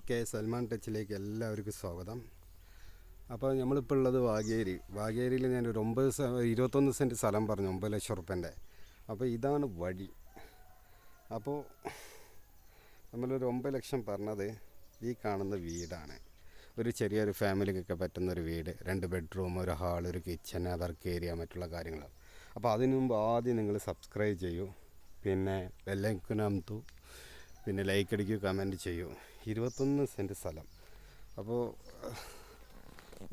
Okay, Salman ടച്ചിലേക്ക് എല്ലാവർക്കും സ്വാഗതം. അപ്പോൾ നമ്മളിപ്പോൾ ഉള്ളത് വാഗേരിയിൽ ഞാനൊരു 21 സെൻറ്റ് സ്ഥലം പറഞ്ഞു, 9 ലക്ഷം റുപ്യൻ്റെ. അപ്പോൾ ഇതാണ് വഴി. അപ്പോൾ നമ്മളൊരു 9 ലക്ഷം പറഞ്ഞത് ഈ കാണുന്ന വീടാണ്. ഒരു ചെറിയൊരു ഫാമിലിക്കൊക്കെ പറ്റുന്നൊരു വീട്, 2 ബെഡ്റൂം, ഒരു ഹാൾ, ഒരു കിച്ചൺ, വർക്ക് ഏരിയ, മറ്റുള്ള കാര്യങ്ങളാണ്. അപ്പോൾ അതിനു മുമ്പ് ആദ്യം നിങ്ങൾ സബ്സ്ക്രൈബ് ചെയ്യൂ, പിന്നെ ബെല്ലൈക്കൺ അമർത്തൂ, പിന്നെ ലൈക്ക് അടിക്കൂ, കമൻറ്റ് ചെയ്യൂ. 21 സെൻറ്റ് സ്ഥലം. അപ്പോൾ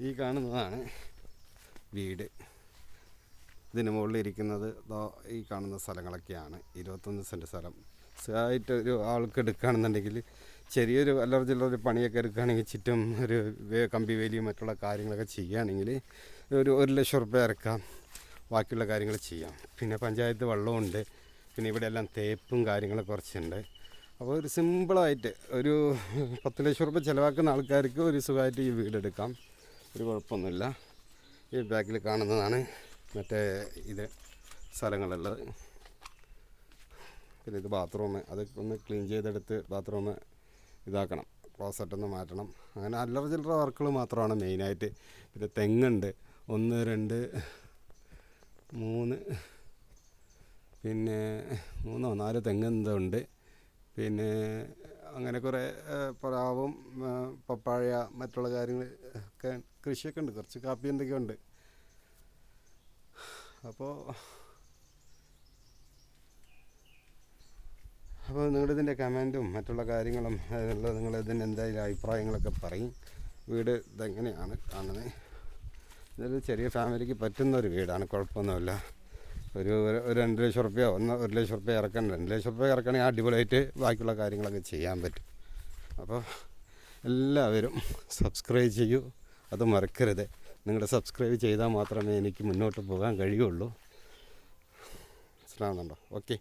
ഈ കാണുന്നതാണ് വീട്. ഇതിന് മുകളിലിരിക്കുന്നത് ഈ കാണുന്ന സ്ഥലങ്ങളൊക്കെയാണ്. 21 സെൻറ്റ് സ്ഥലം സുഖമായിട്ട് ഒരു ആൾക്ക് എടുക്കുകയാണെന്നുണ്ടെങ്കിൽ, ചെറിയൊരു അല്ലറ പണിയൊക്കെ എടുക്കുകയാണെങ്കിൽ, ചുറ്റും ഒരു കമ്പി വേലിയും മറ്റുള്ള കാര്യങ്ങളൊക്കെ ചെയ്യുകയാണെങ്കിൽ ഒരു 1 ലക്ഷം റുപ്യ ഇറക്കാം. ബാക്കിയുള്ള കാര്യങ്ങൾ ചെയ്യാം. പിന്നെ പഞ്ചായത്ത് വെള്ളമുണ്ട്. പിന്നെ ഇവിടെ എല്ലാം തേപ്പും കാര്യങ്ങളൊക്കെ കുറച്ചുണ്ട്. അപ്പോൾ ഒരു സിമ്പിളായിട്ട് ഒരു 10 ലക്ഷം റുപ്യ ചിലവാക്കുന്ന ആൾക്കാർക്ക് ഒരു സുഖമായിട്ട് ഈ വീടെടുക്കാം, ഒരു കുഴപ്പമൊന്നുമില്ല. ഈ ബാക്കിൽ കാണുന്നതാണ് മറ്റേ ഇത് സ്ഥലങ്ങളുള്ളത്. പിന്നെ ഇത് ബാത്റൂം, അത് ഒന്ന് ക്ലീൻ ചെയ്തെടുത്ത് ബാത്റൂം ഇതാക്കണം, ക്ലോസറ്റൊന്ന് മാറ്റണം. അങ്ങനെ അല്ലറ ചില്ലറ വർക്കുകൾ മാത്രമാണ് മെയിനായിട്ട്. പിന്നെ തെങ്ങുണ്ട്, 1 2 3 പിന്നെ 3 4 തെങ്ങ് ഉണ്ട്. പിന്നെ അങ്ങനെ കുറേ പ്ലാവും, പപ്പായ, മറ്റുള്ള കാര്യങ്ങൾ ഒക്കെ കൃഷിയൊക്കെ ഉണ്ട്. കുറച്ച് കാപ്പി എന്തൊക്കെയോ ഉണ്ട്. അപ്പോൾ നിങ്ങളിതിൻ്റെ കമൻറ്റും മറ്റുള്ള കാര്യങ്ങളും നിങ്ങളിതിന് എന്തായാലും അഭിപ്രായങ്ങളൊക്കെ പറയും. വീട് ഇതെങ്ങനെയാണ് കാണുന്നത്. ഇതൊരു ചെറിയ ഫാമിലിക്ക് പറ്റുന്നൊരു വീടാണ്, കുഴപ്പമൊന്നുമില്ല. ഒരു 2 ലക്ഷം റുപ്യ 1 ലക്ഷം റുപ്യ ഇറക്കണം. 2 ലക്ഷം റുപ്യ ഇറക്കണമെങ്കിൽ അടിപൊളിയായിട്ട് ബാക്കിയുള്ള കാര്യങ്ങളൊക്കെ ചെയ്യാൻ പറ്റും. അപ്പോൾ എല്ലാവരും സബ്സ്ക്രൈബ് ചെയ്യൂ, അത് മറക്കരുത്. നിങ്ങളുടെ സബ്സ്ക്രൈബ് ചെയ്താൽ മാത്രമേ എനിക്ക് മുന്നോട്ട് പോകാൻ കഴിയുള്ളൂ. മനസ്സിലാവുന്നുണ്ടോ? ഓക്കെ.